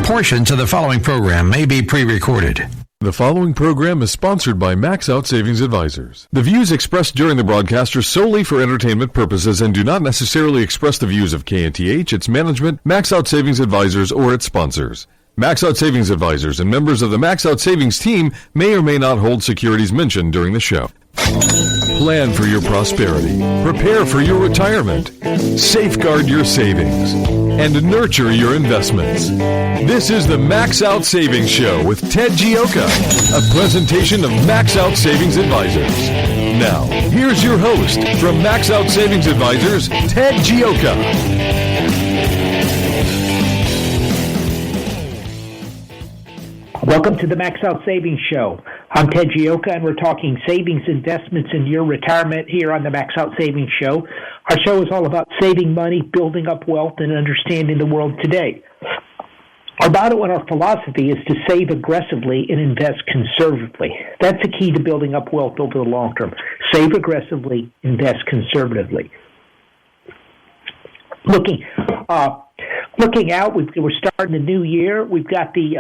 Portions of the following program may be pre-recorded. The following program is sponsored by Max Out Savings Advisors. The views expressed during the broadcast are solely for entertainment purposes and do not necessarily express the views of KNTH, its management, Max Out Savings Advisors, or its sponsors. Max Out Savings Advisors and members of the Max Out Savings team may or may not hold securities mentioned during the show. Plan for your prosperity, prepare for your retirement, safeguard your savings, and nurture your investments. This is the Max Out Savings Show with Ted Gioka, a presentation of Max Out Savings Advisors. Now, here's your host from Max Out Savings Advisors, Ted Gioka. Welcome to the Max Out Savings Show. I'm Ted Gioka, and we're talking savings, investments, and your retirement here on the Max Out Savings Show. Our show is all about saving money, building up wealth, and understanding the world today. Our motto and our philosophy is to save aggressively and invest conservatively. That's the key to building up wealth over the long term. Save aggressively, invest conservatively. Looking out, we're starting the new year. We've got the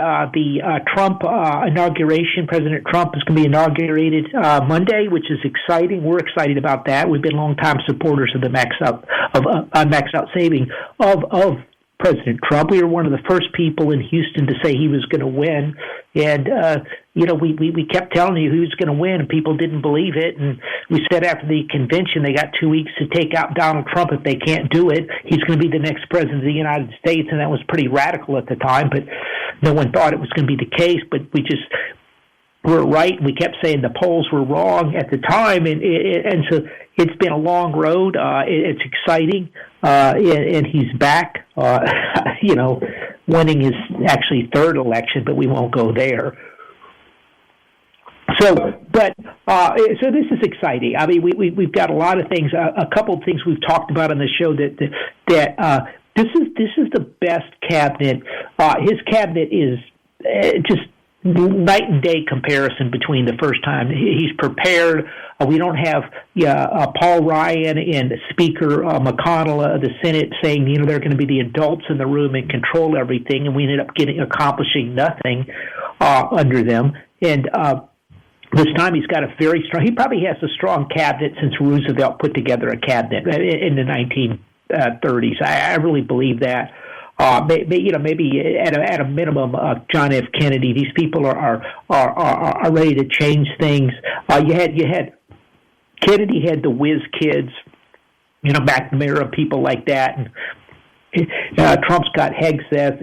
Trump inauguration. President Trump is going to be inaugurated Monday, which is exciting. We're excited about that. We've been longtime supporters of the Max Out Saving of President Trump. We were one of the first people in Houston to say he was going to win, and we kept telling you he was going to win, and people didn't believe it. And we said after the convention they got 2 weeks to take out Donald Trump. If they can't do it, he's going to be the next president of the United States, and that was pretty radical at the time. But no one thought it was going to be the case. But we just were right. We kept saying the polls were wrong at the time, and so it's been a long road. It's exciting, and he's back. Winning his actually third election, but we won't go there. So this is exciting. I mean, we've got a lot of things. A couple of things we've talked about on the show that this is the best cabinet. His cabinet is just night and day comparison between the first time. He's prepared. We don't have Paul Ryan and Speaker McConnell of the Senate saying, they're going to be the adults in the room and control everything, and we ended up accomplishing nothing under them. And this time he's got he probably has a strong cabinet since Roosevelt put together a cabinet in the 1930s. I really believe that. Maybe at a minimum, John F. Kennedy. These people are ready to change things. You had Kennedy had the whiz kids, McNamara, people like that, and Trump's got Hegseth.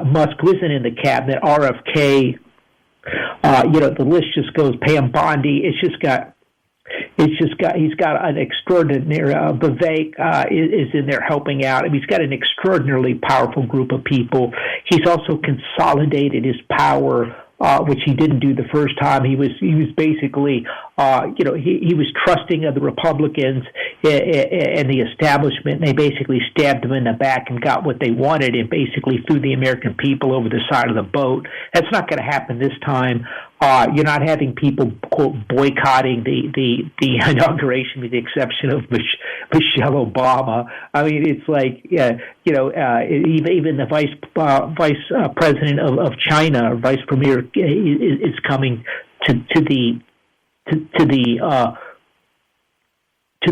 Musk wasn't in the cabinet. RFK. The list just goes. Pam Bondi. He's got an extraordinary, Vivek is in there helping out. I mean, he's got an extraordinarily powerful group of people. He's also consolidated his power, which he didn't do the first time. He was basically, he was trusting of the Republicans and the establishment, and they basically stabbed him in the back and got what they wanted and basically threw the American people over the side of the boat. That's not going to happen this time. You're not having people, quote, boycotting the inauguration with the exception of Michelle Obama. I mean, it's like, even the vice president of China, or vice premier, is coming to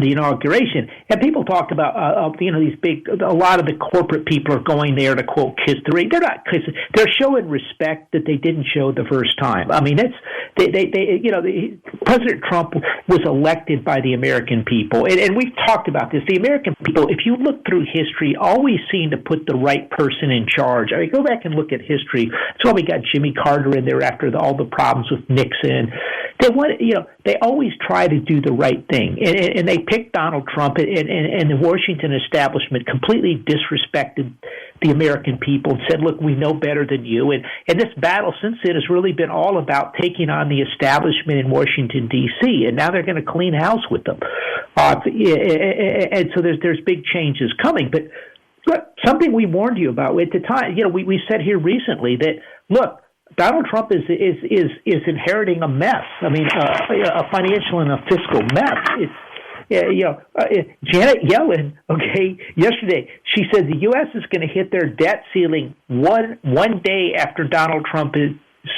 the inauguration. And people talk about, these a lot of the corporate people are going there to, quote, kiss the ring. They're not kissing. They're showing respect that they didn't show the first time. I mean, President Trump was elected by the American people. And we've talked about this. The American people, if you look through history, always seem to put the right person in charge. I mean, go back and look at history. That's why we got Jimmy Carter in there after all the problems with Nixon. They always try to do the right thing. And they picked Donald Trump, and the Washington establishment completely disrespected the American people and said, look, we know better than you. And this battle since then has really been all about taking on the establishment in Washington, D.C., and now they're going to clean house with them. And so there's big changes coming. But something we warned you about at the time, we said here recently that, look, Donald Trump is inheriting a mess. I mean, a financial and a fiscal mess. Janet Yellen, yesterday she said the U.S. is going to hit their debt ceiling one day after Donald Trump's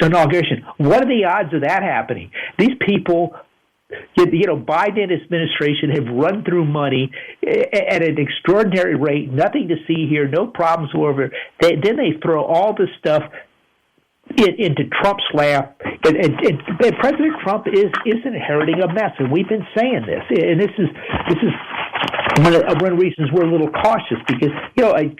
inauguration. What are the odds of that happening? These people, Biden administration have run through money at an extraordinary rate. Nothing to see here, no problems whatsoever. Then they throw all this stuff into Trump's lap, and President Trump is inheriting a mess, and we've been saying this. And this is one of the reasons we're a little cautious because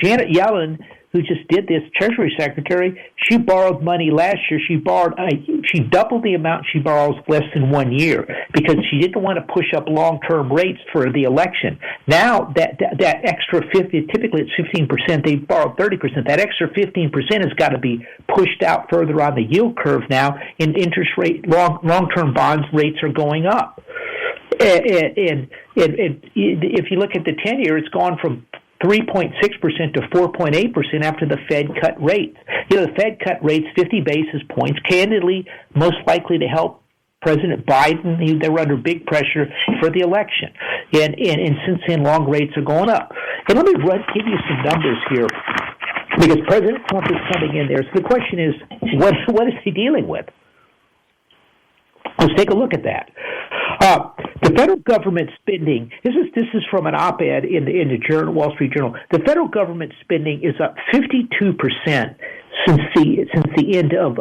Janet Yellen, who just did this, Treasury Secretary, she borrowed money last year. She doubled the amount she borrows less than 1 year because she didn't want to push up long-term rates for the election. Now that extra 50, typically it's 15%, they borrowed 30%. That extra 15% has got to be pushed out further on the yield curve now, and interest rate long-term bonds rates are going up. And if you look at the 10-year, it's gone from 3.6% to 4.8% after the Fed cut rates. The Fed cut rates 50 basis points, candidly most likely to help President Biden. They were under big pressure for the election. And since then, long rates are going up. And let me give you some numbers here, because President Trump is coming in there. So the question is, what is he dealing with? Let's take a look at that. The federal government spending. This is from an op-ed in the Journal, Wall Street Journal. The federal government spending is up 52% since the end of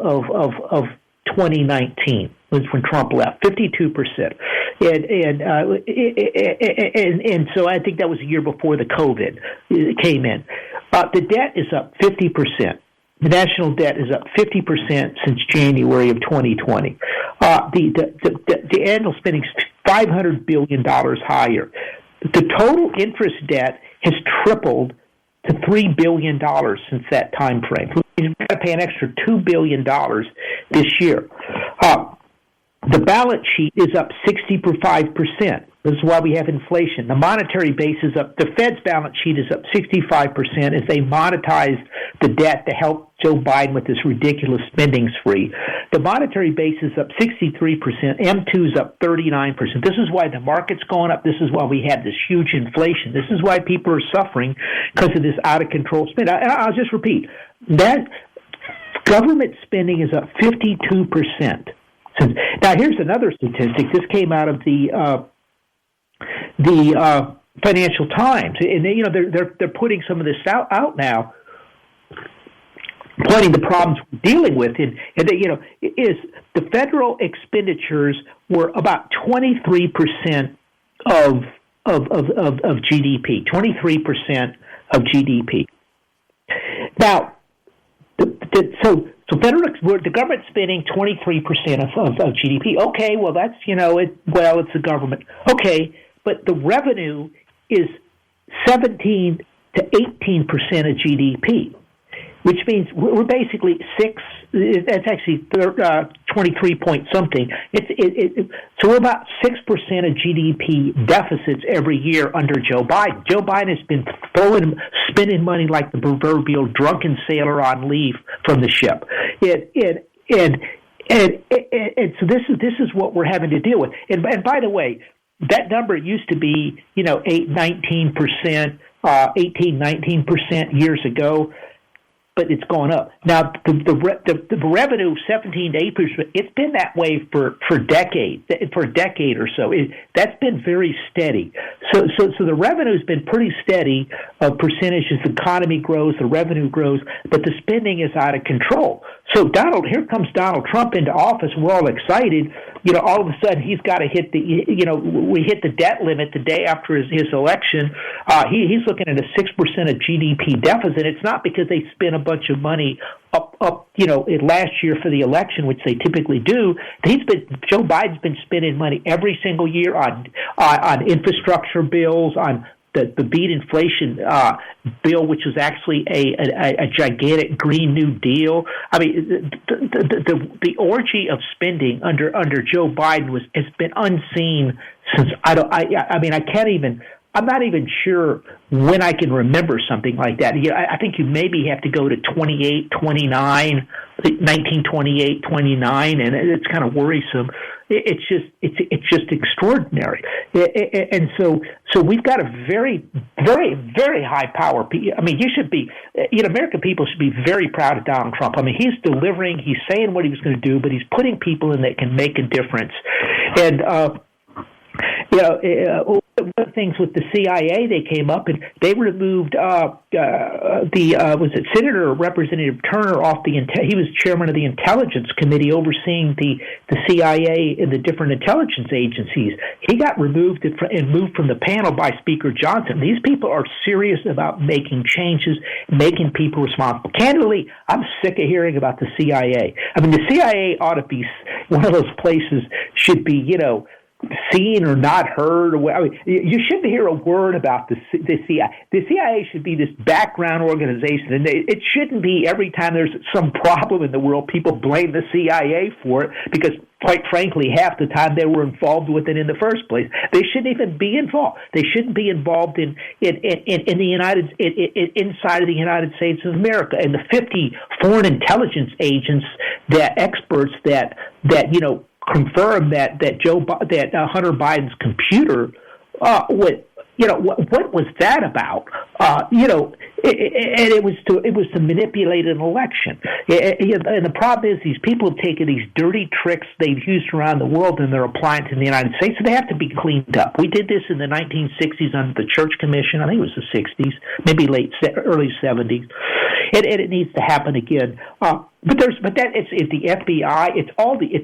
2019. Was when Trump left. 52%, and so I think that was a year before the COVID came in. The debt is up 50%. The national debt is up 50% since January of 2020. The annual spending is $500 billion higher. The total interest debt has tripled to $3 billion since that time frame. We've got to pay an extra $2 billion this year. The balance sheet is up 65%. This is why we have inflation. The monetary base is up. The Fed's balance sheet is up 65% as they monetize the debt to help Joe Biden with this ridiculous spending spree. The monetary base is up 63%. M2 is up 39%. This is why the market's going up. This is why we had this huge inflation. This is why people are suffering because of this out-of-control spending. I'll just repeat. That government spending is up 52%. Now, here's another statistic. This came out of the Financial Times, and they're putting some of this out now, pointing the problems we're dealing with, and is the federal expenditures were about 23% of GDP, 23% of GDP. Now, so the government spending 23% of GDP. Okay, well that's it's the government. Okay, but the revenue is 17 to 18% of GDP, which means we're basically That's actually 23 point something. So we're about 6% of GDP deficits every year under Joe Biden. Joe Biden has been spending money like the proverbial drunken sailor on leave from the ship. And so this is what we're having to deal with. And by the way, that number used to be 19%, 18-19% years ago. But it's gone up. Now, the revenue, 17 to 8%, it's been that way for a decade or so. That's been very steady. So the revenue's been pretty steady percentages. The economy grows, the revenue grows, but the spending is out of control. So here comes Donald Trump into office. We're all excited. All of a sudden he's got to hit we hit the debt limit the day after his election. He's looking at a 6% of GDP deficit. It's not because they spent a bunch of money up last year for the election, which they typically do. Joe Biden's been spending money every single year on infrastructure bills, on the beat inflation bill, which is actually a gigantic Green New Deal. I mean, the orgy of spending under Joe Biden has been unseen since I'm not even sure when I can remember something like that. I think you maybe have to go to 1928, 29, and it's kind of worrisome. it's just extraordinary. And so we've got a very, very, very high power. I mean, American people should be very proud of Donald Trump. I mean, he's delivering, he's saying what he was going to do, but he's putting people in that can make a difference. And one of the things with the CIA, they came up and they removed was it Senator or Representative Turner off he was chairman of the Intelligence Committee overseeing the CIA and the different intelligence agencies. He got removed and moved from the panel by Speaker Johnson. These people are serious about making changes, making people responsible. Candidly, I'm sick of hearing about the CIA. I mean, the CIA ought to be one of those places should be, seen or not heard. I mean, you shouldn't hear a word about the CIA. The CIA should be this background organization, and it shouldn't be every time there's some problem in the world, people blame the CIA for it because, quite frankly, half the time they were involved with it in the first place. They shouldn't even be involved. They shouldn't be involved in the inside of the United States of America and the 50 foreign intelligence agents, experts that confirm that Hunter Biden's computer, what was that about? And it was to manipulate an election. And the problem is these people have taken these dirty tricks they've used around the world and they're applying to the United States, so they have to be cleaned up. We did this in the 1960s under the Church Commission. I think it was the 60s, maybe early 70s, and it needs to happen again. But it's the FBI. It's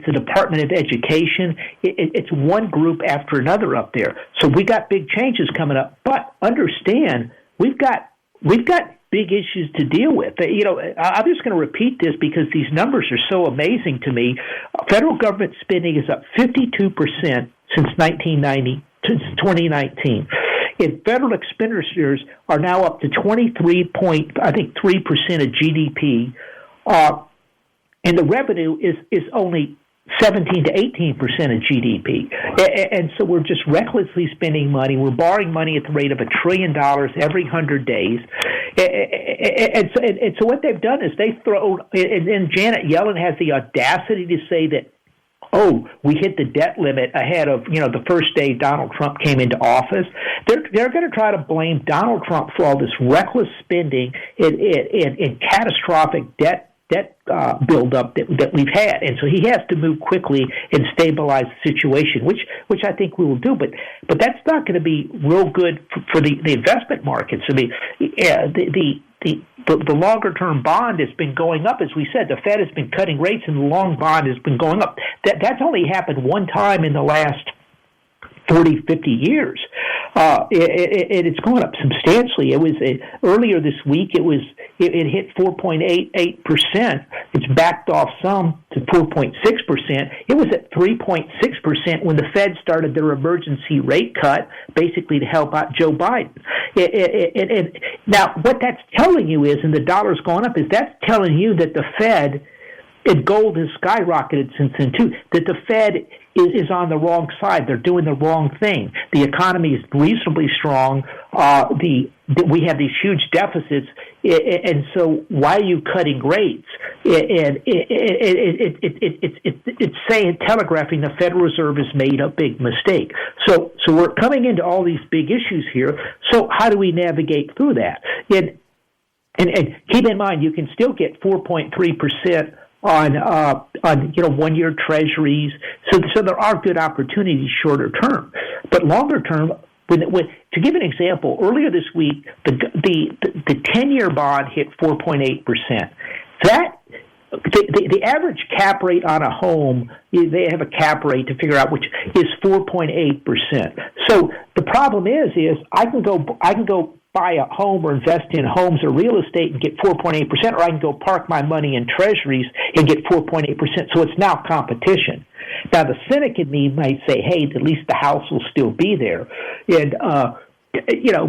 the Department of Education. It's one group after another up there. So we got big changes coming up. But understand, we've got big issues to deal with. I'm just going to repeat this because these numbers are so amazing to me. Federal government spending is up 52% since 1990 to 2019. And federal expenditures are now up to 23.3% of GDP. And the revenue is only 17 to 18% of GDP. And so we're just recklessly spending money. We're borrowing money at the rate of $1 trillion every 100 days. And so what they've done is they throw, and Janet Yellen has the audacity to say that, we hit the debt limit ahead of, the first day Donald Trump came into office. They're going to try to blame Donald Trump for all this reckless spending and catastrophic debt buildup that we've had, and so he has to move quickly and stabilize the situation, which I think we will do. But that's not going to be real good for the investment markets. I mean, the longer term bond has been going up, as we said. The Fed has been cutting rates, and the long bond has been going up. That's only happened one time in the last 40, 50 years. It's going up substantially. It was earlier this week. It hit 4.88%. It's backed off some to 4.6%. It was at 3.6% when the Fed started their emergency rate cut, basically to help out Joe Biden. And now, what that's telling you is, and the dollar's gone up, is that's telling you that the Fed, and gold has skyrocketed since then too, that the Fed is on the wrong side. They're doing the wrong thing. The economy is reasonably strong. We have these huge deficits, and so why are you cutting rates? And it's saying, telegraphing the Federal Reserve has made a big mistake. So we're coming into all these big issues here. So how do we navigate through that? And keep in mind, you can still get 4.3% on 1-year treasuries. So there are good opportunities shorter term, but longer term. To give an example, earlier this week, the 10-year bond hit 4.8%. The average cap rate on a home, they have a cap rate to figure out, which is 4.8%. So the problem is I can go buy a home or invest in homes or real estate and get 4.8%, or I can go park my money in treasuries and get 4.8%. So it's now competition. Now the cynic in me might say, "Hey, at least the house will still be there," and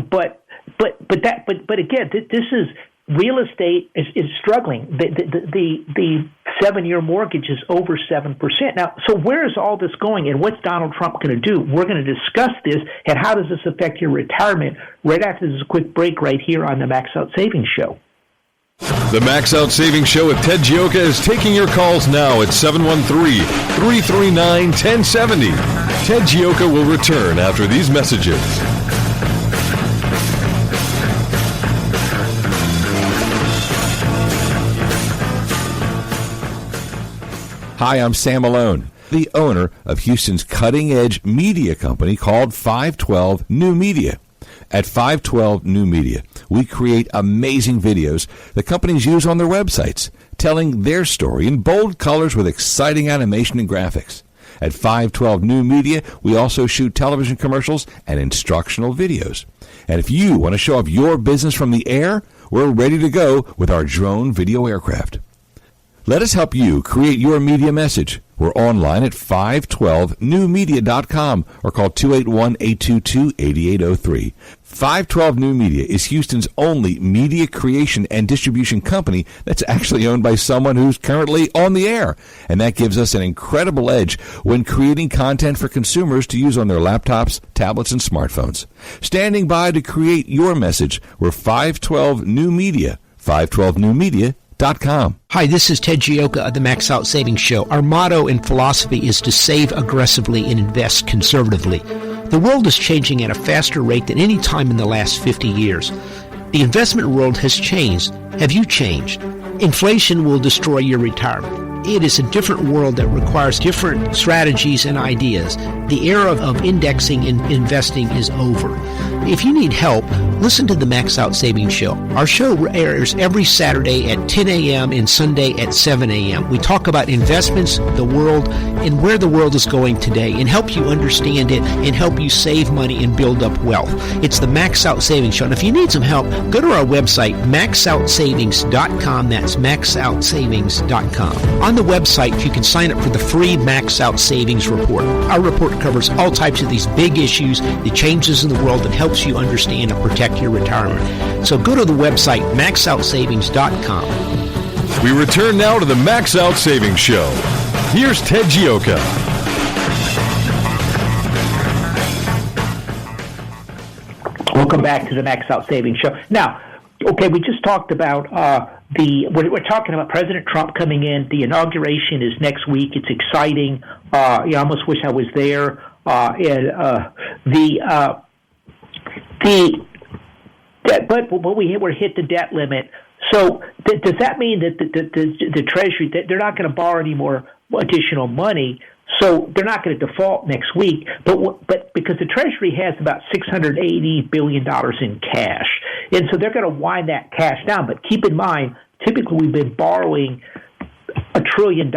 but again, this is real estate is struggling. The 7-year mortgage is over 7%. Now, so where is all this going, and what's Donald Trump going to do? We're going to discuss this, and how does this affect your retirement right after this quick break right here on the Max Out Savings Show. The Max Out Savings Show with Ted Gioka is taking your calls now at 713-339-1070. Ted Gioka will return after these messages. Hi, I'm Sam Malone, the owner of Houston's cutting-edge media company called 512 New Media. At 512 New Media, we create amazing videos that companies use on their websites, telling their story in bold colors with exciting animation and graphics. At 512 New Media, we also shoot television commercials and instructional videos. And if you want to show off your business from the air, we're ready to go with our drone video aircraft. Let us help you create your media message. We're online at 512newmedia.com or call 281-822-8803. 512 New Media is Houston's only media creation and distribution company that's actually owned by someone who's currently on the air. And that gives us an incredible edge when creating content for consumers to use on their laptops, tablets, and smartphones. Standing by to create your message, we're 512 New Media, 512newmedia.com. Hi, this is Ted Gioka of the Max Out Savings Show. Our motto and philosophy is to save aggressively and invest conservatively. The world is changing at a faster rate than any time in the last 50 years. The investment world has changed. Have you changed? Inflation will destroy your retirement. It is a different world that requires different strategies and ideas. The era of indexing and investing is over. If you need help, listen to the Max Out Savings Show. Our show airs every Saturday at 10 a.m. and Sunday at 7 a.m. We talk about investments, the world, and where the world is going today, and help you understand it and help you save money and build up wealth. It's the Max Out Savings Show. And if you need some help, go to our website, maxoutsavings.com. That's maxoutsavings.com. On the website, you can sign up for the free Max Out Savings Report. Our report covers all types of these big issues, the changes in the world, and helps you understand and protect your retirement. So go to the website, maxoutsavings.com. We return now to the Max Out Savings Show. Here's Ted Gioka. Welcome back to the Max Out Savings Show. Now, okay, we just talked about we're talking about President Trump coming in. The inauguration is next week. It's exciting. I almost wish I was there. But we're hit the debt limit. So does that mean that the Treasury, that they're not going to borrow any more additional money? So they're not going to default next week, but because the Treasury has about $680 billion in cash, and so they're going to wind that cash down. But keep in mind, typically we've been borrowing $1 trillion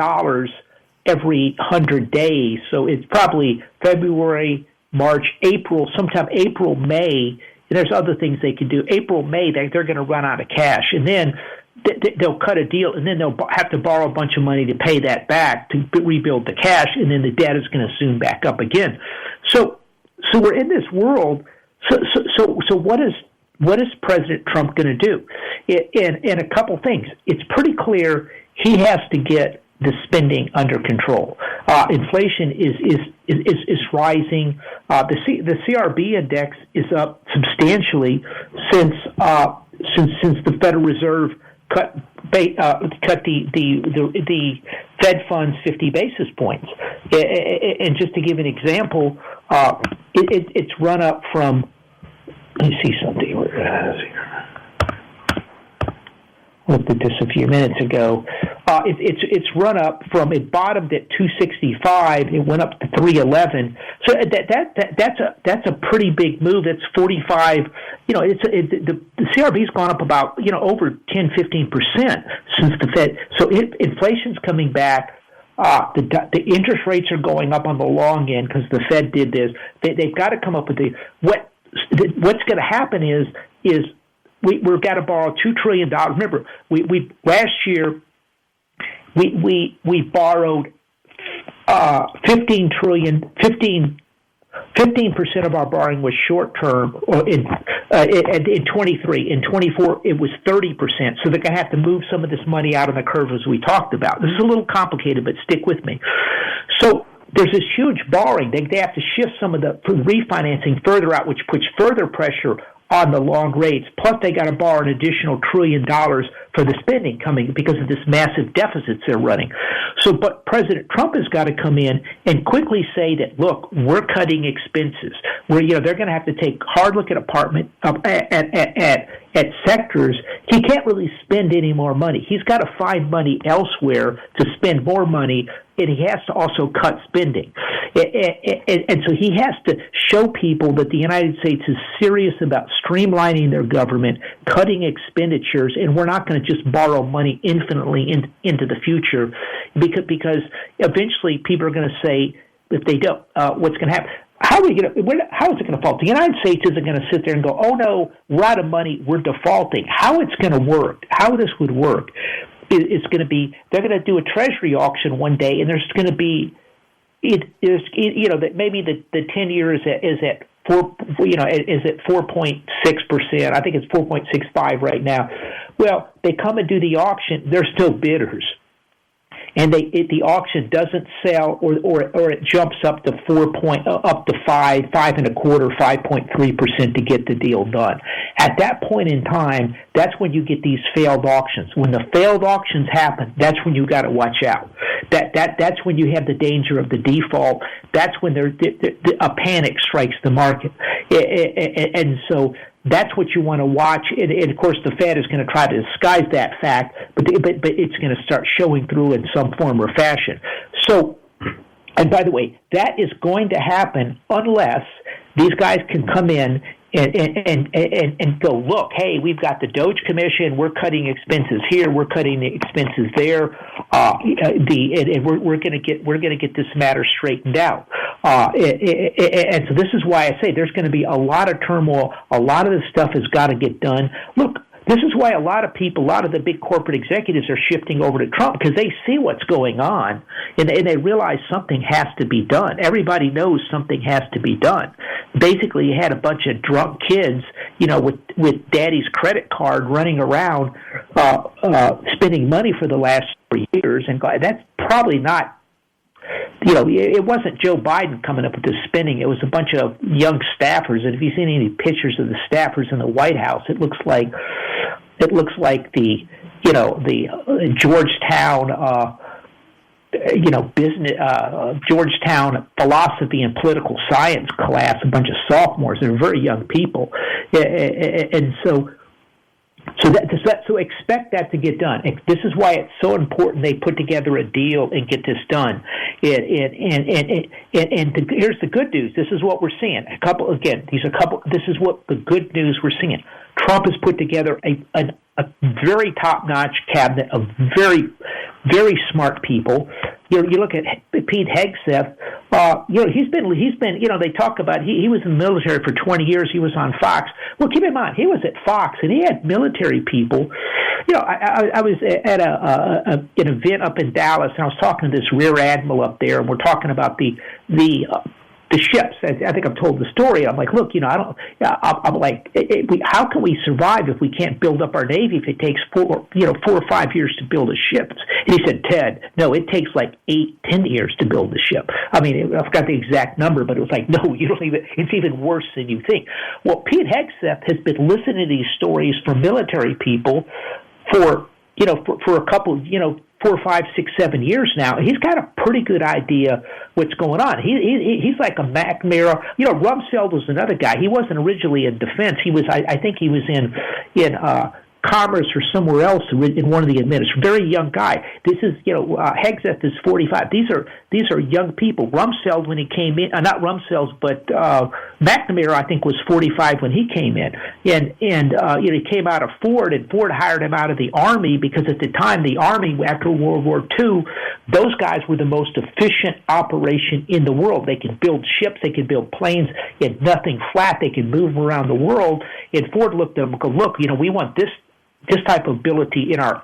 every 100 days, so it's probably February, March, April, sometime April, May. And there's other things they can do. April, May, they're going to run out of cash, and then they'll cut a deal, and then they'll have to borrow a bunch of money to pay that back to rebuild the cash, and then the debt is going to soon back up again. So we're in this world. So what is President Trump going to do? In a couple things, it's pretty clear he has to get the spending under control. Inflation is rising. The CRB index is up substantially since the Federal Reserve cut the Fed funds 50 basis points. And just to give an example, it's run up from. Let me see something. I looked at this a few minutes ago. It's run up from, it bottomed at 265. It went up to 311. So that's a pretty big move. That's 45. The CRB's gone up about over 10-15% since the Fed. So inflation's coming back. The interest rates are going up on the long end because the Fed did this. They've got to come up with what's going to happen is we've got to borrow $2 trillion. Remember, we last year we borrowed 15% of our borrowing was short term. In 23, in 24 it was 30%. So they're going to have to move some of this money out on the curve as we talked about. This is a little complicated, but stick with me. So there's this huge borrowing. They have to shift some of the refinancing further out, which puts further pressure on the long rates. Plus, they got to borrow an additional $1 trillion for the spending coming because of this massive deficits they're running. So, but President Trump has got to come in and quickly say that, look, we're cutting expenses. Where they're going to have to take a hard look at at sectors. He can't really spend any more money. He's got to find money elsewhere to spend more money, and he has to also cut spending. And so he has to show people that the United States is serious about streamlining their government, cutting expenditures, and we're not going to just borrow money infinitely into the future, because eventually people are going to say, if they don't, what's going to happen? How is it going to fall? The United States isn't going to sit there and go, oh, no, we're out of money, we're defaulting. How it's going to work, how this would work, is going to be, they're going to do a treasury auction one day, and there's going to be, that maybe the 10-year is at 4.6%. I think it's 4.65 right now. Well, they come and do the auction, they're still bidders. And the auction doesn't sell, or it jumps up to 5.25%, to get the deal done. At that point in time, that's when you get these failed auctions. When the failed auctions happen, that's when you got to watch out. That's when you have the danger of the default. That's when a panic strikes the market, and so. That's what you want to watch, and of course the Fed is going to try to disguise that fact, but it's going to start showing through in some form or fashion. So, and by the way, that is going to happen unless these guys can come in and go, look, hey, we've got the Doge Commission, we're cutting expenses here, we're cutting the expenses there, and we're going to get this matter straightened out. And so this is why I say there's going to be a lot of turmoil. A lot of this stuff has got to get done. Look, this is why a lot of people, a lot of the big corporate executives are shifting over to Trump, because they see what's going on, and they realize something has to be done. Everybody knows something has to be done. Basically, you had a bunch of drunk kids, with daddy's credit card running around spending money for the last 4 years, and that's probably not. It wasn't Joe Biden coming up with this spending. It was a bunch of young staffers. And if you've seen any pictures of the staffers in the White House, it looks like the Georgetown Georgetown philosophy and political science class. A bunch of sophomores. They're very young people, and so expect that to get done. This is why it's so important they put together a deal and get this done. Here's the good news. This is what we're seeing. This is what the good news we're seeing. Trump has put together a very top-notch cabinet of very, very smart people. You look at Pete Hegseth. He's been. They talk about he was in the military for 20 years. He was on Fox. Well, keep in mind he was at Fox and he had military people. I was at an event up in Dallas and I was talking to this rear admiral up there, and we're talking about the ships. I think I've told the story. I'm like, look, I'm like, how can we survive if we can't build up our Navy if it takes 4 or 5 years to build a ship? And he said, Ted, no, it takes like 8-10 years to build a ship. I mean, I forgot the exact number, but it was like, no, you don't even, it's even worse than you think. Well, Pete Hegseth has been listening to these stories from military people for a couple, 4, 5, 6, 7 years now. He's got a pretty good idea what's going on. He's like a McNamara. Rumsfeld was another guy. He wasn't originally in defense. He was, I think he was in Commerce or somewhere else in one of the administrations. Very young guy. This is, Hegseth is 45. These are young people. Rumsfeld, when he came in, not Rumsfeld, but McNamara, I think, was 45 when he came in. And he came out of Ford, and Ford hired him out of the Army because at the time, the Army, after World War II, those guys were the most efficient operation in the world. They could build ships, they could build planes, they had nothing flat, they could move them around the world. And Ford looked at them and go, look, we want this type of ability in our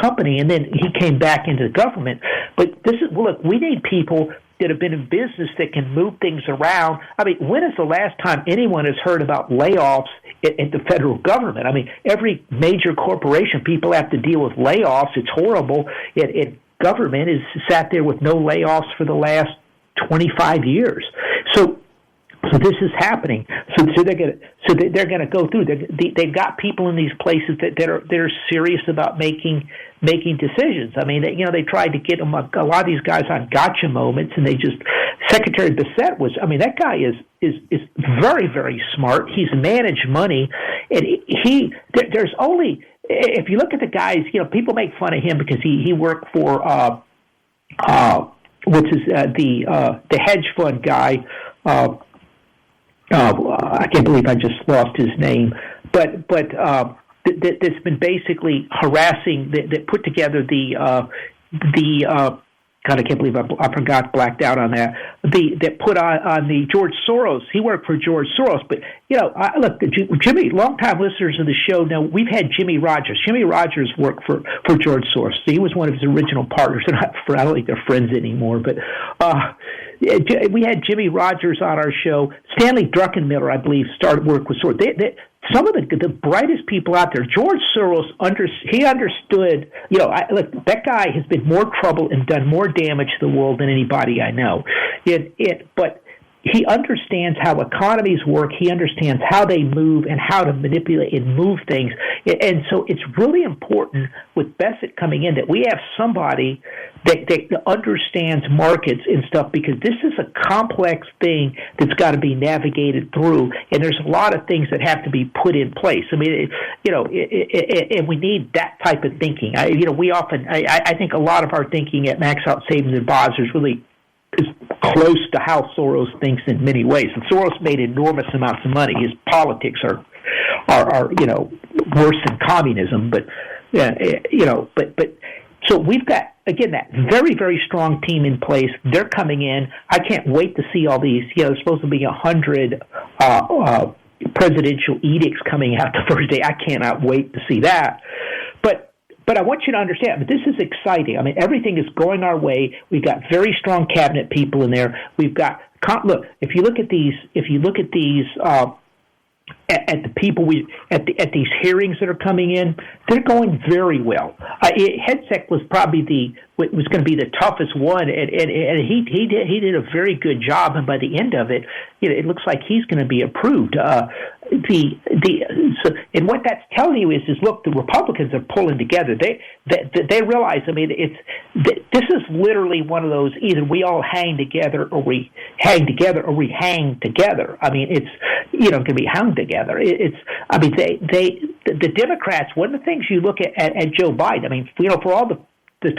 company. And then he came back into the government. But look, we need people that have been in business that can move things around. I mean, when is the last time anyone has heard about layoffs at the federal government? I mean, every major corporation, people have to deal with layoffs. It's horrible. Government has sat there with no layoffs for the last 25 years. So So this is happening. So they're going to go through. They've got people in these places that are serious about making decisions. I mean, they tried to get them a lot of these guys on gotcha moments, and Secretary Bissett was. I mean, that guy is very, very smart. He's managed money, and there's only, if you look at the guys, people make fun of him because he worked for the hedge fund guy. I can't believe I just lost his name, but that's been basically harassing. That put together God, I can't believe I forgot, blacked out on that. That put on the George Soros. He worked for George Soros, but look, Jimmy. Longtime listeners of the show know we've had Jimmy Rogers. Jimmy Rogers worked for George Soros. So he was one of his original partners. And I don't think they're friends anymore, but. We had Jimmy Rogers on our show. Stanley Druckenmiller, I believe, started work with Soros. Some of the brightest people out there. George Soros understood. Look, that guy has been more trouble and done more damage to the world than anybody I know. But he understands how economies work. He understands how they move and how to manipulate and move things. And so it's really important with Bissett coming in that we have somebody that understands markets and stuff, because this is a complex thing that's got to be navigated through, and there's a lot of things that have to be put in place. I mean, and we need that type of thinking. I think a lot of our thinking at Max Out Savings Advisors really is close to how Soros thinks in many ways. And Soros made enormous amounts of money. His politics are worse than communism. But so we've got, again, that very, very strong team in place. They're coming in. I can't wait to see all these. There's supposed to be 100 presidential edicts coming out the first day. I cannot wait to see that. But I want you to understand, this is exciting. I mean, everything is going our way. We've got very strong cabinet people in there. We've got look. If you look at these, at the people at these hearings that are coming in, they're going very well. Hedseth was probably was going to be the toughest one, and he did a very good job. And by the end of it, it looks like he's going to be approved. And what that's telling you is look, the Republicans are pulling together. They realize. I mean, this is literally one of those, either we all hang together or we hang together or we hang together. I mean, it's going to be hung together. The Democrats. One of the things you look at Joe Biden. I mean, for all the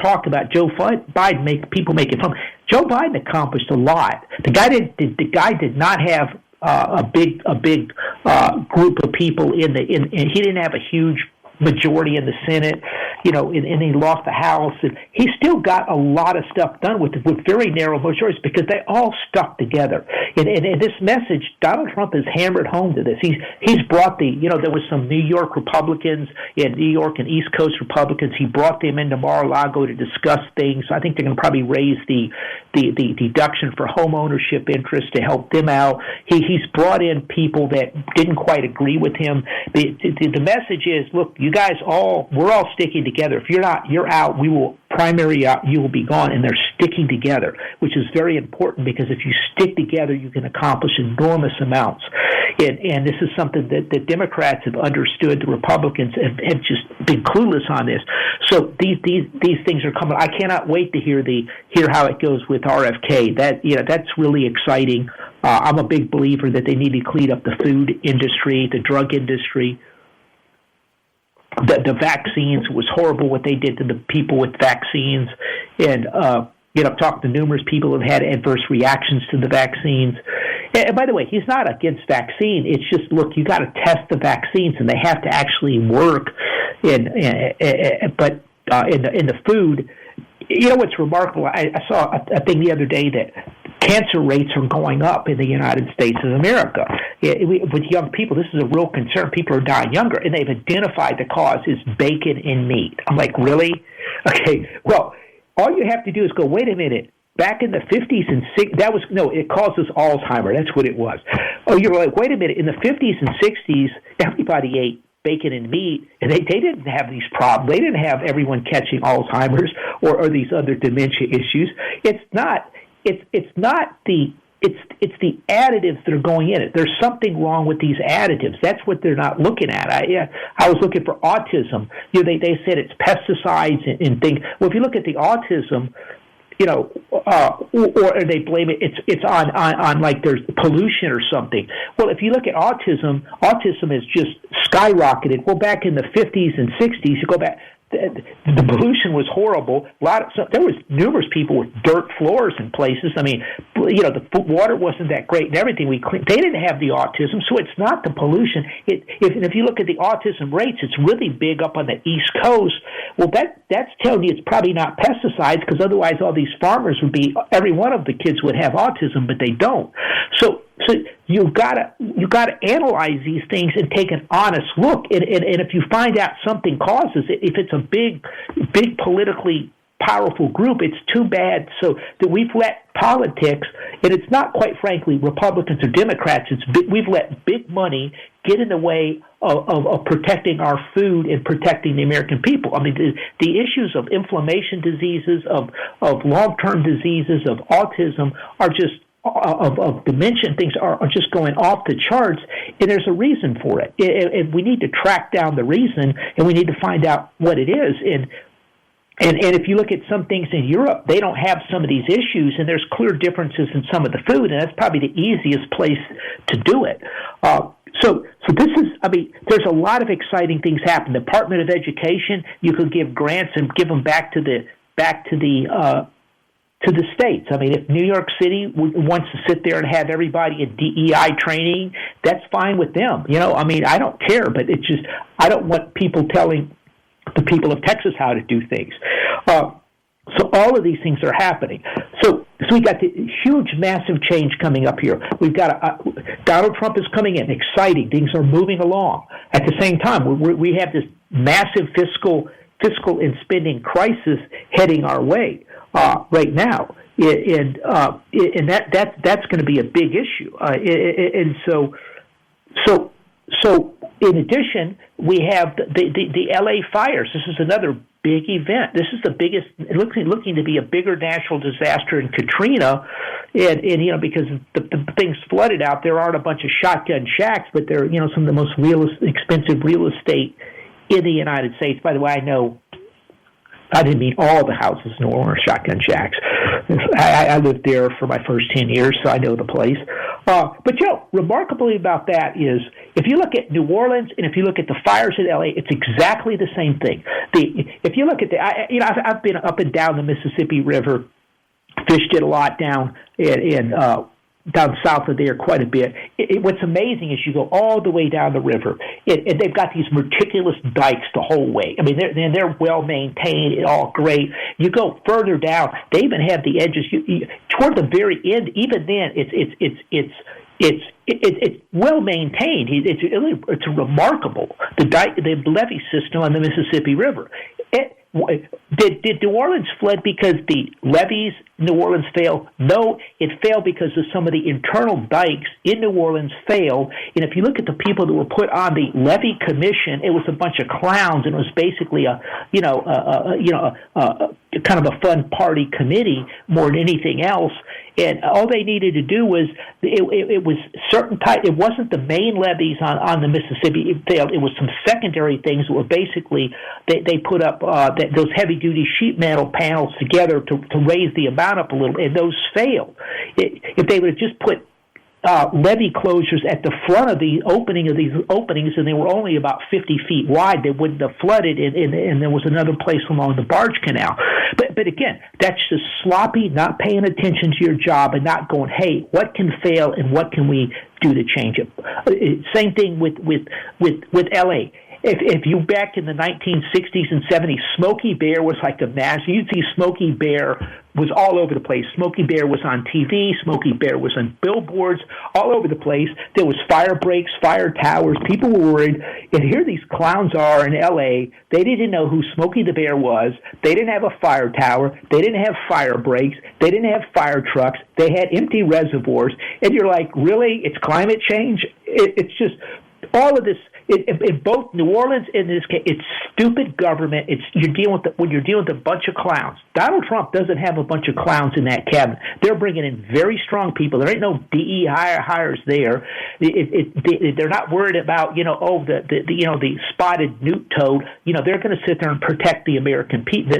talk about Joe Biden, people making fun. Joe Biden accomplished a lot. The guy did not have a big group of people and he didn't have a huge majority in the Senate, and he lost the House, and he still got a lot of stuff done with very narrow majorities because they all stuck together. And this message, Donald Trump has hammered home to this. He's brought there was some New York Republicans in New York and East Coast Republicans. He brought them into Mar-a-Lago to discuss things. I think they're going to probably raise the deduction for home ownership interest to help them out. He's brought in people that didn't quite agree with him. The message is, look, you guys we're all sticking together. If you're not, you're out. We will primary out. You will be gone. And they're sticking together, which is very important because if you stick together, you can accomplish enormous amounts. And this is something that the Democrats have understood. The Republicans have just been clueless on this. So these things are coming. I cannot wait to hear how it goes with RFK. That's really exciting. I'm a big believer that they need to clean up the food industry, the drug industry. The vaccines, was horrible what they did to the people with vaccines. And, I've talked to numerous people who have had adverse reactions to the vaccines. And by the way, he's not against vaccine. It's just, look, you got to test the vaccines, and they have to actually work. But in the food, what's remarkable? I saw a thing the other day that cancer rates are going up in the United States of America. With young people, this is a real concern. People are dying younger, and they've identified the cause is bacon and meat. I'm like, really? Okay, well, all you have to do is go, wait a minute. Back in the 50s and 60s, it causes Alzheimer's. That's what it was. Oh, you're like, wait a minute. In the 50s and 60s, everybody ate bacon and meat, and they didn't have these problems. They didn't have everyone catching Alzheimer's or these other dementia issues. It's not the it's the additives that are going in it. There's something wrong with these additives. That's what they're not looking at. I was looking for autism. They said it's pesticides and things. Well, if you look at the autism, or they blame it. It's on like there's pollution or something. Well, if you look at autism has just skyrocketed. Well, back in the 50s and 60s, you go back. The pollution was horrible. There was numerous people with dirt floors in places. I mean, the water wasn't that great and everything. They didn't have the autism, so it's not the pollution. If you look at the autism rates, it's really big up on the East Coast. Well, that's telling you it's probably not pesticides, because otherwise all these farmers every one of the kids would have autism, but they don't. So you gotta analyze these things and take an honest look. And if you find out something causes it, if it's a big politically powerful group, it's too bad. So that we've let politics, and it's not quite frankly Republicans or Democrats. We've let big money get in the way of protecting our food and protecting the American people. I mean, the issues of inflammation diseases, of long-term diseases, of autism are just of dementia and things are just going off the charts, and there's a reason for it. And we need to track down the reason, and we need to find out what it is. And if you look at some things in Europe, they don't have some of these issues, and there's clear differences in some of the food, and that's probably the easiest place to do it. So this is, there's a lot of exciting things happening. The Department of Education, you could give grants and give them back to the states. I mean, if New York City wants to sit there and have everybody in DEI training, that's fine with them. I don't care, but it's just, I don't want people telling the people of Texas how to do things. So all of these things are happening. So we got the huge, massive change coming up here. We've got Donald Trump is coming in, exciting. Things are moving along. At the same time, we have this massive fiscal and spending crisis heading our way right now, and that's going to be a big issue. And so in addition, we have the LA fires. This is another big event. This is the biggest, looking to be a bigger national disaster than Katrina, and because the things flooded out, there aren't a bunch of shotgun shacks, but they're some of the most expensive real estate in the United States. By the way, I didn't mean all the houses in New Orleans are shotgun shacks. I lived there for my first 10 years, so I know the place. But, remarkably about that is, if you look at New Orleans and if you look at the fires in L.A., it's exactly the same thing. If you look at I've been up and down the Mississippi River, fished it a lot down down south of there quite a bit. What's amazing is you go all the way down the river, and they've got these meticulous dikes the whole way. I mean, they're well maintained, all great. You go further down, they even have the edges. Toward the very end, even then, it's well maintained. It's remarkable. The levee system on the Mississippi River. Did New Orleans flood because the levees in New Orleans failed? No, it failed because of some of the internal dikes in New Orleans failed. And if you look at the people that were put on the levee commission, it was a bunch of clowns, and it was basically a kind of a fun party committee more than anything else. And all they needed to do was it was certain type. It wasn't the main levees on the Mississippi. It failed. It was some secondary things that were basically they put up those heavy duty sheet metal panels together to raise the amount up a little, and those failed. If they would have just put levee closures at the front of the opening of these openings, and they were only about 50 feet wide, they wouldn't have flooded, and there was another place along the barge canal. But again, that's just sloppy, not paying attention to your job, and not going, hey, what can fail and what can we do to change it? Same thing with L.A. If you back in the 1960s and 70s, Smokey Bear was like a mass. You'd see Smokey Bear was all over the place. Smokey Bear was on TV. Smokey Bear was on billboards all over the place. There was fire breaks, fire towers. People were worried. And here these clowns are in L.A. They didn't know who Smokey the Bear was. They didn't have a fire tower. They didn't have fire breaks. They didn't have fire trucks. They had empty reservoirs. And you're like, really? It's climate change? It's just all of this. in both New Orleans, in this case, it's stupid government. When you're dealing with a bunch of clowns. Donald Trump doesn't have a bunch of clowns in that cabinet. They're bringing in very strong people. There ain't no DE hires there. They're not worried about the spotted newt toad. They're going to sit there and protect the American people.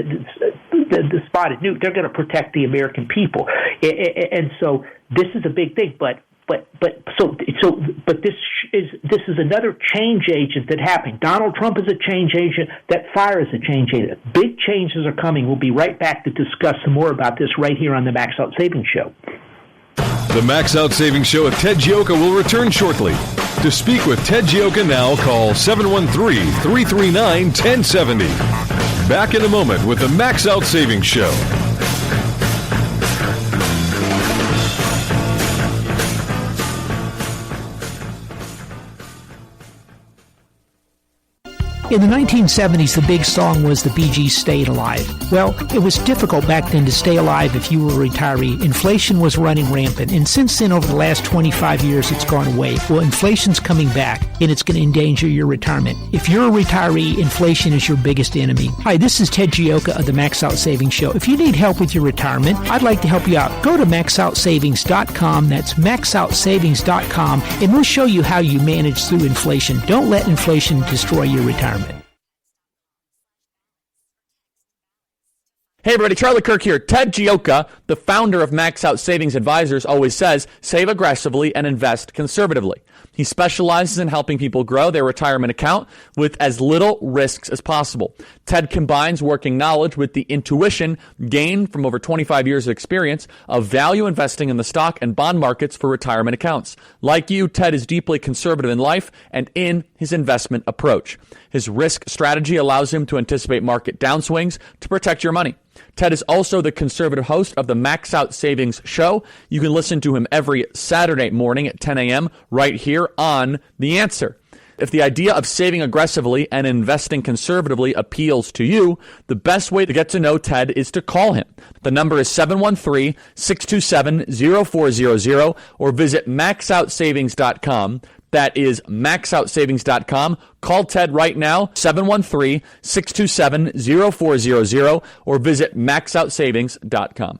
The spotted newt. They're going to protect the American people, and so this is a big thing. But this is another change agent that happened. Donald Trump is a change agent. That fire is a change agent. Big changes are coming. We'll be right back to discuss some more about this right here on the Max Out Savings Show. The Max Out Savings Show with Ted Gioka will return shortly. To speak with Ted Gioka now, call 713-339-1070. Back in a moment with the Max Out Savings Show. In the 1970s, the big song was the Bee Gees' Staying Alive. Well, it was difficult back then to stay alive if you were a retiree. Inflation was running rampant, and since then, over the last 25 years, it's gone away. Well, inflation's coming back, and it's going to endanger your retirement. If you're a retiree, inflation is your biggest enemy. Hi, this is Ted Gioka of the Max Out Savings Show. If you need help with your retirement, I'd like to help you out. Go to maxoutsavings.com. That's maxoutsavings.com, and we'll show you how you manage through inflation. Don't let inflation destroy your retirement. Hey everybody, Charlie Kirk here. Ted Gioka, the founder of Max Out Savings Advisors, always says, save aggressively and invest conservatively. He specializes in helping people grow their retirement account with as little risks as possible. Ted combines working knowledge with the intuition gained from over 25 years of experience of value investing in the stock and bond markets for retirement accounts. Like you, Ted is deeply conservative in life and in his investment approach. His risk strategy allows him to anticipate market downswings to protect your money. Ted is also the conservative host of the Max Out Savings Show. You can listen to him every Saturday morning at 10 a.m. right here on The Answer. If the idea of saving aggressively and investing conservatively appeals to you, the best way to get to know Ted is to call him. The number is 713-627-0400 or visit maxoutsavings.com. That is maxoutsavings.com. Call Ted right now, 713-627-0400 or visit maxoutsavings.com.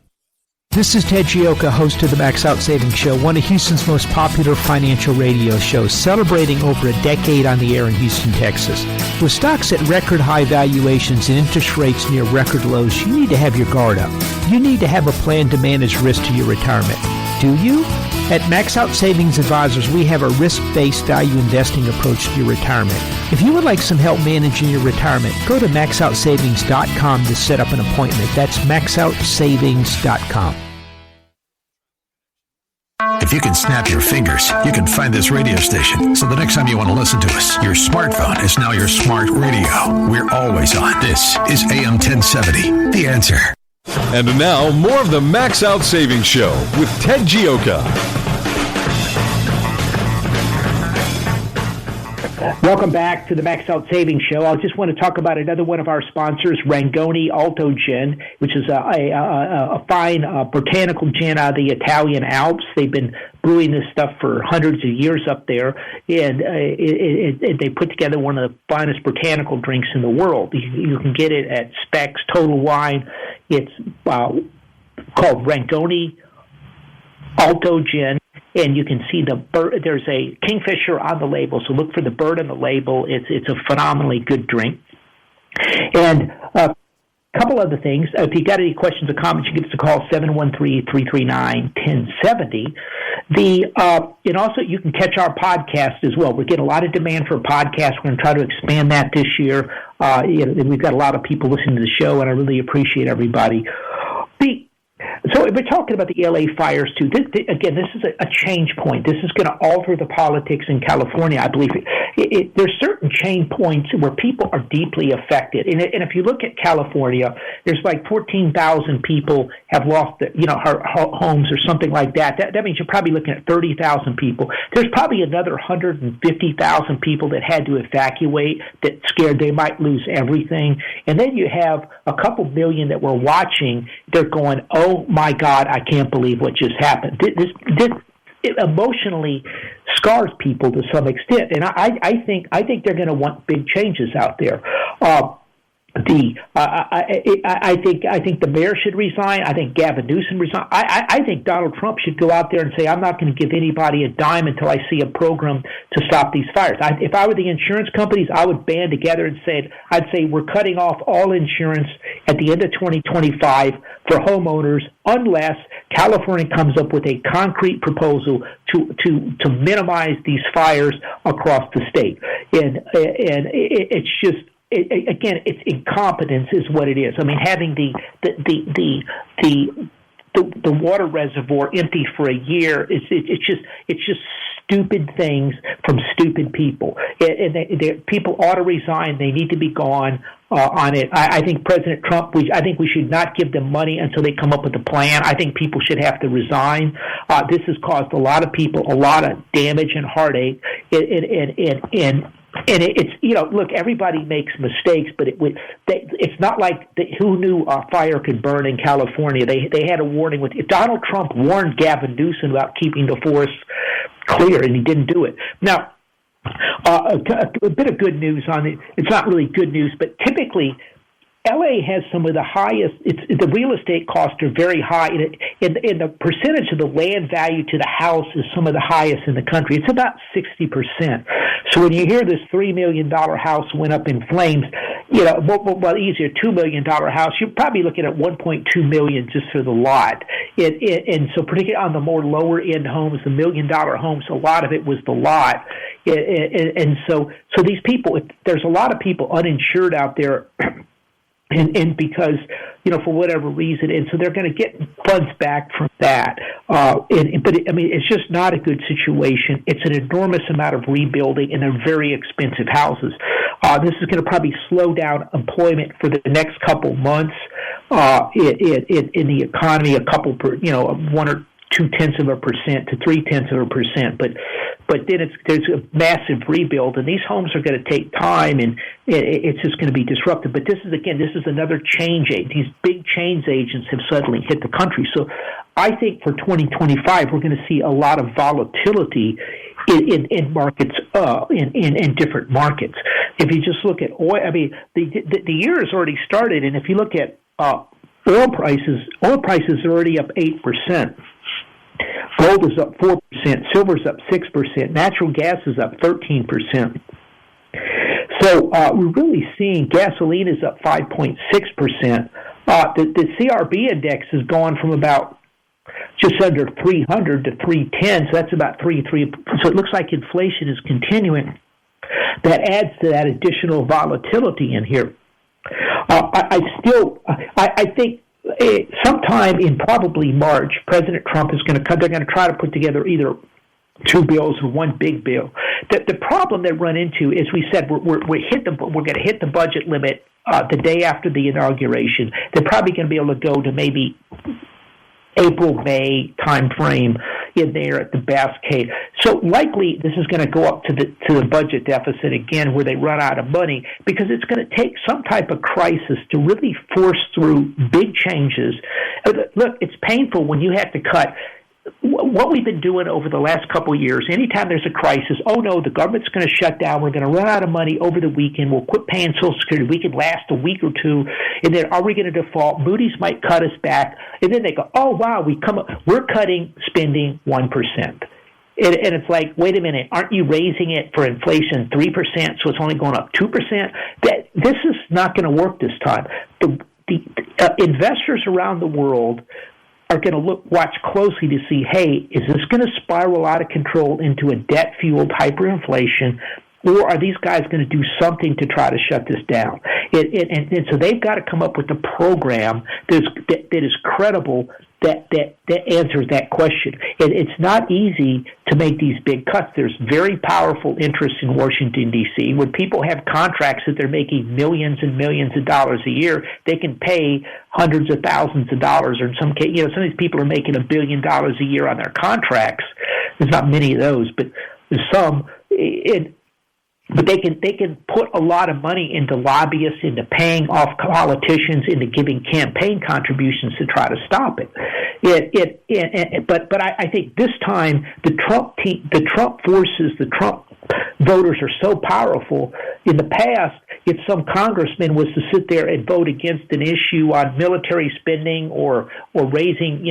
This is Ted Gioka, host of the Max Out Savings Show, one of Houston's most popular financial radio shows, celebrating over a decade on the air in Houston, Texas. With stocks at record high valuations and interest rates near record lows, you need to have your guard up. You need to have a plan to manage risk to your retirement. Do you? At Max Out Savings Advisors, we have a risk-based value investing approach to your retirement. If you would like some help managing your retirement, go to maxoutsavings.com to set up an appointment. That's maxoutsavings.com. If you can snap your fingers, you can find this radio station. So the next time you want to listen to us, your smartphone is now your smart radio. We're always on. This is AM 1070, The Answer. And now, more of the Max Out Savings Show with Ted Gioka. Welcome back to the Max Out Savings Show. I just want to talk about another one of our sponsors, Rangoni Alto Gin, which is a fine botanical gin out of the Italian Alps. They've been brewing this stuff for hundreds of years up there, and they put together one of the finest botanical drinks in the world. You can get it at Specs, Total Wine. It's called Rangoni Alto Gin. And you can see the bird. There's a kingfisher on the label, so look for the bird on the label. It's a phenomenally good drink. And a couple other things. If you got any questions or comments, you can give us a call, 713-339-1070. And also you can catch our podcast as well. We're getting a lot of demand for a podcast. We're going to try to expand that this year. We've got a lot of people listening to the show, and I really appreciate everybody. So we're talking about the L.A. fires, too. This is a change point. This is going to alter the politics in California, I believe. There's certain change points where people are deeply affected. And if you look at California, there's like 14,000 people have lost their homes or something like that. That means you're probably looking at 30,000 people. There's probably another 150,000 people that had to evacuate, that scared they might lose everything. And then you have a couple million that were watching. They're going, oh, my God, I can't believe what just happened. it emotionally scars people to some extent, and I think they're going to want big changes out there. I think the mayor should resign. I think Gavin Newsom resign. I think Donald Trump should go out there and say, I'm not going to give anybody a dime until I see a program to stop these fires. If I were the insurance companies, I would band together and I'd say we're cutting off all insurance at the end of 2025 for homeowners unless California comes up with a concrete proposal to minimize these fires across the state. And it's just. Again, it's incompetence is what it is. I mean, having the water reservoir empty for a year, it's just stupid things from stupid people. And people ought to resign. They need to be gone on it. I think President Trump. I think we should not give them money until they come up with a plan. I think people should have to resign. This has caused a lot of people a lot of damage and heartache. And it's, look, everybody makes mistakes, but it's not like who knew a fire could burn in California. They had a warning. Donald Trump warned Gavin Newsom about keeping the forest clear, and he didn't do it. Now, a bit of good news on it. It's not really good news, but typically LA has some of the highest. The real estate costs are very high, and the percentage of the land value to the house is some of the highest in the country. It's about 60%. So when you hear this $3 million house went up in flames, easier $2 million house, you're probably looking at $1.2 million just for the lot. And so particularly on the more lower end homes, the $1 million homes, a lot of it was the lot. And so these people, there's a lot of people uninsured out there. And because, for whatever reason, and so they're going to get funds back from that. It's just not a good situation. It's an enormous amount of rebuilding, and they're very expensive houses. This is going to probably slow down employment for the next couple months in the economy, 1 or 0.2% to 0.3%, but then there's a massive rebuild, and these homes are going to take time, and it's just going to be disrupted. But this is another change agent. These big change agents have suddenly hit the country. So I think for 2025, we're going to see a lot of volatility in markets, in different markets. If you just look at oil, the year has already started, and if you look at oil prices are already up 8%. Gold is up 4%, silver is up 6%, natural gas is up 13%. So we're really seeing gasoline is up 5.6%. The CRB index has gone from about just under 300 to 310, so that's about 3. So it looks like inflation is continuing. That adds to that additional volatility in here. I think sometime in probably March, President Trump is going to they're going to try to put together either two bills or one big bill. The problem they run into is, we said we're going to hit the budget limit the day after the inauguration. They're probably going to be able to go to maybe April, May time frame in there at the best case. So likely this is going to go up to the budget deficit again, where they run out of money, because it's going to take some type of crisis to really force through big changes. Look, it's painful when you have to cut. What we've been doing over the last couple of years, anytime there's a crisis, the government's going to shut down, we're going to run out of money over the weekend, we'll quit paying Social Security, we can last a week or two, and then are we going to default? Moody's might cut us back, and then they go, we're cutting spending 1%. And it's like, wait a minute, aren't you raising it for inflation 3%, so it's only going up 2%? This is not going to work this time. The investors around the world are going to watch closely to see, hey, is this going to spiral out of control into a debt-fueled hyperinflation, or are these guys going to do something to try to shut this down? And so they've got to come up with a program that is credible, that answers that question. And it's not easy to make these big cuts. There's very powerful interests in Washington, D.C. When people have contracts that they're making millions and millions of dollars a year, they can pay hundreds of thousands of dollars, or in some case, some of these people are making $1 billion a year on their contracts. There's not many of those, but there's some. But they can put a lot of money into lobbyists, into paying off politicians, into giving campaign contributions to try to stop it. But I think this time the Trump forces, the Trump voters are so powerful. In the past, if some congressman was to sit there and vote against an issue on military spending or raising,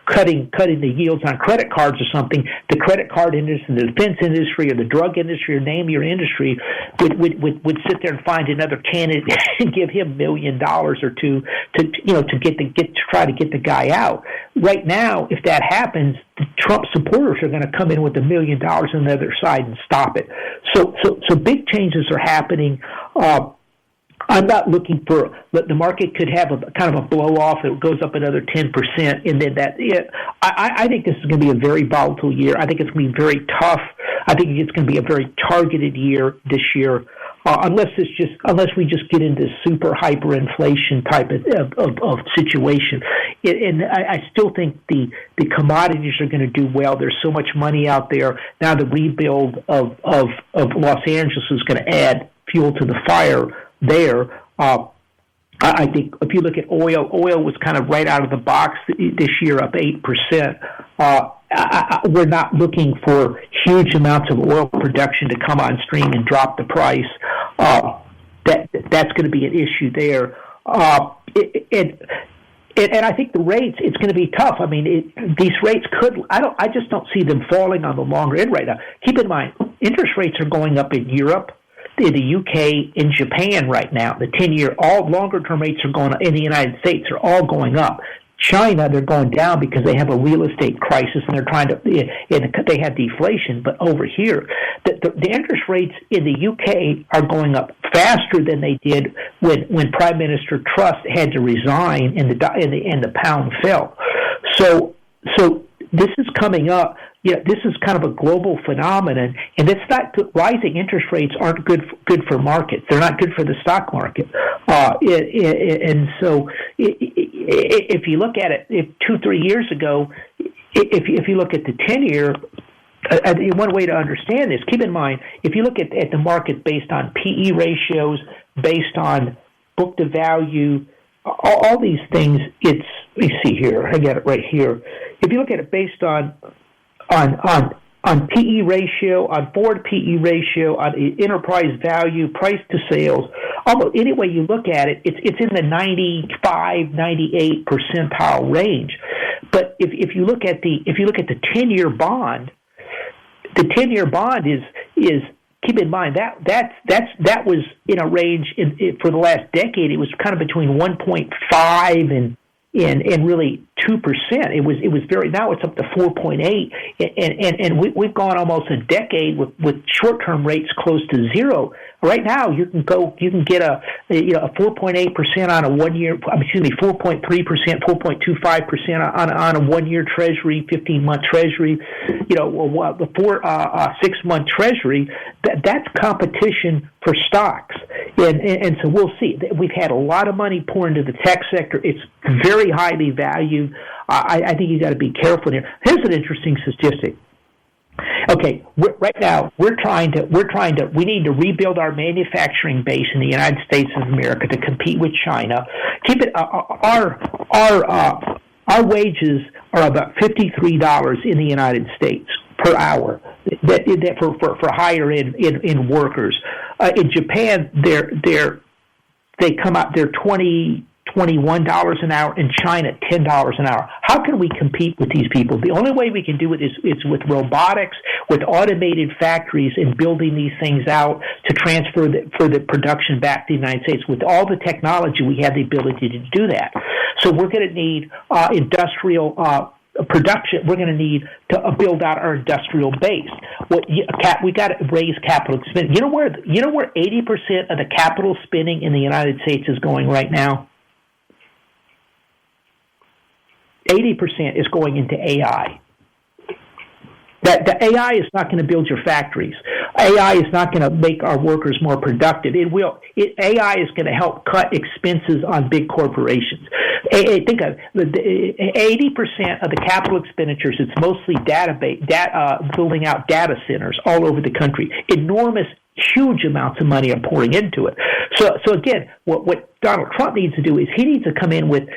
cutting the yields on credit cards or something, the credit card industry, the defense industry, or the drug industry, or name your industry, would sit there and find another candidate and give him $1 million or two to try to get the guy out. Right now, if that happens, the Trump supporters are going to come in with $1 million on the other side and stop it. So big changes are happening. I'm not looking for the market could have a kind of a blow off. It goes up another 10%, and then I think this is going to be a very volatile year. I think it's going to be very tough. I think it's going to be a very targeted year this year, unless we just get into super hyperinflation type of situation. And I still think the commodities are going to do well. There's so much money out there now. The rebuild of Los Angeles is going to add fuel to the fire there. I think if you look at oil was kind of right out of the box this year, up 8%. We're not looking for huge amounts of oil production to come on stream and drop the price. That's going to be an issue there. And I think the rates, it's going to be tough. I mean, these rates I just don't see them falling on the longer end right now. Keep in mind, interest rates are going up in Europe, in the UK, in Japan right now. The 10-year, all longer-term rates are going up in the United States are all going up. China, they're going down because they have a real estate crisis and they're trying to. They have deflation, but over here, the interest rates in the UK are going up faster than they did when Prime Minister Truss had to resign and the pound fell. So this is coming up. This is kind of a global phenomenon, and it's not good. Rising interest rates aren't good for markets. They're not good for the stock market. And so, if you look at it, 2-3 years ago, if you look at the 10-year, one way to understand this, keep in mind, if you look at the market based on PE ratios, based on book to value, all these things, let me see here, I got it right here. If you look at it based on PE ratio, on forward PE ratio, on enterprise value, price to sales, almost any way you look at it, it's in the 95, 98 percentile range. But if you look at the 10-year bond, the 10-year bond is keep in mind that was in a range for the last decade. It was kind of between 1.5 and really 2%. It was very, now it's up to 4.8, and we've gone almost a decade with short-term rates close to zero. Right now, you can get a 4.8% on a 1 year, 4.3%, 4.25% on a 1 year Treasury, 15-month Treasury, the 6 month Treasury. That's competition for stocks, and so we'll see. We've had a lot of money pour into the tech sector. It's very highly valued. I think you got to be careful here. Here's an interesting statistic. Okay, right now we need to rebuild our manufacturing base in the United States of America to compete with China. Our wages are about $53 in the United States per hour. That for higher in workers. In Japan, they come out, they're $21 an hour. In China, $10 an hour. How can we compete with these people? The only way we can do it is with robotics, with automated factories, and building these things out to transfer the production back to the United States. With all the technology, we have the ability to do that. So we're going to need industrial production. We're going to need to build out our industrial base. We got to raise capital spending. You know where 80% of the capital spending in the United States is going right now? 80% is going into AI. The AI is not going to build your factories. AI is not going to make our workers more productive. AI is going to help cut expenses on big corporations. Think of 80% of the capital expenditures. It's mostly building out data centers all over the country. Enormous, huge amounts of money are pouring into it. So again, what Donald Trump needs to do is he needs to come in with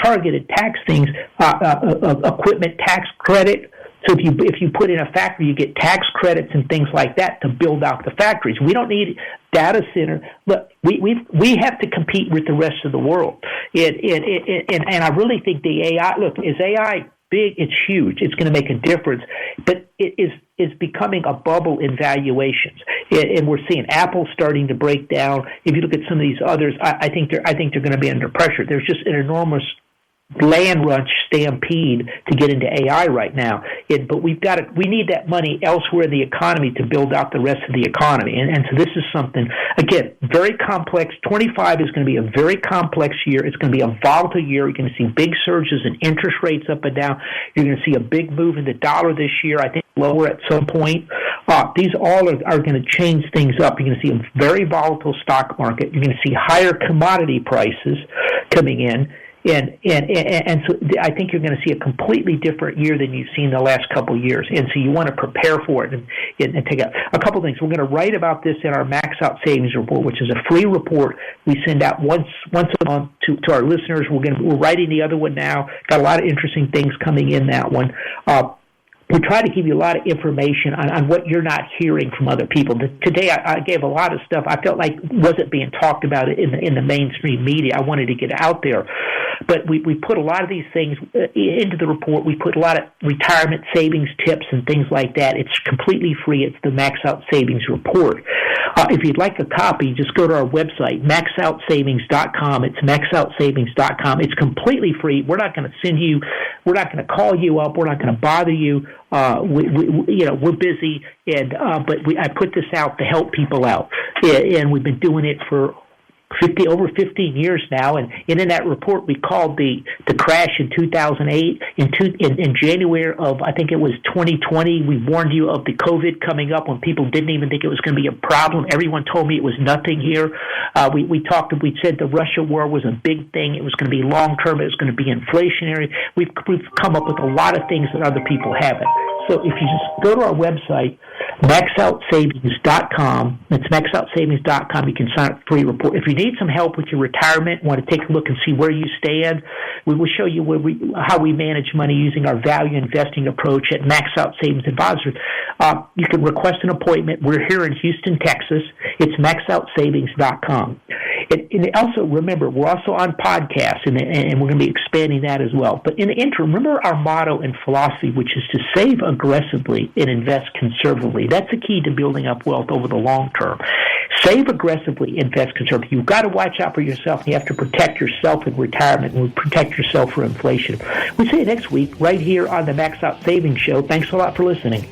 targeted tax things, equipment tax credit. So if you put in a factory, you get tax credits and things like that to build out the factories. We don't need data center. Look, we have to compete with the rest of the world. And I really think the AI. Look, is AI big? It's huge. It's going to make a difference, but it is becoming a bubble in valuations, and we're seeing Apple starting to break down. If you look at some of these others, I think they're going to be under pressure. There's just an enormous land rush stampede to get into AI right now. But we need that money elsewhere in the economy to build out the rest of the economy. And so this is something, again, very complex. 25 is going to be a very complex year. It's going to be a volatile year. You're going to see big surges in interest rates up and down. You're going to see a big move in the dollar this year, I think lower at some point. These all are going to change things up. You're going to see a very volatile stock market. You're going to see higher commodity prices coming in. And so I think you're going to see a completely different year than you've seen the last couple of years. And so you want to prepare for it and take a couple of things. We're going to write about this in our Max Out Savings Report, which is a free report we send out once a month to our listeners. We're writing the other one now. Got a lot of interesting things coming in that one. We try to give you a lot of information on what you're not hearing from other people. Today, I gave a lot of stuff I felt like wasn't being talked about in the mainstream media. I wanted to get out there. But we put a lot of these things into the report. We put a lot of retirement savings tips and things like that. It's completely free. It's the Max Out Savings Report. If you'd like a copy, just go to our website, maxoutsavings.com. It's maxoutsavings.com. It's completely free. We're not going to call you up. We're not going to bother you. We're busy, but I put this out to help people out, and we've been doing it for over 15 years now, and in that report we called the crash in 2008. In January of, I think it was 2020, we warned you of the COVID coming up when people didn't even think it was going to be a problem. Everyone told me it was nothing here. We said the Russia war was a big thing. It was going to be long term. It was going to be inflationary. We've come up with a lot of things that other people haven't. So if you just go to our website, maxoutsavings.com, that's maxoutsavings.com, you can sign up for a free report. If you need some help with your retirement, want to take a look and see where you stand, we will show you how we manage money using our value investing approach at Max Out Savings Advisors. You can request an appointment. We're here in Houston, Texas. It's maxoutsavings.com. And also, remember, we're also on podcasts, and we're going to be expanding that as well. But in the interim, remember our motto and philosophy, which is to save aggressively and invest conservatively. That's the key to building up wealth over the long term. Save aggressively, invest conservatively. You've got to watch out for yourself. You have to protect yourself in retirement and protect yourself from inflation. We'll see you next week right here on the Max Out Savings Show. Thanks a lot for listening.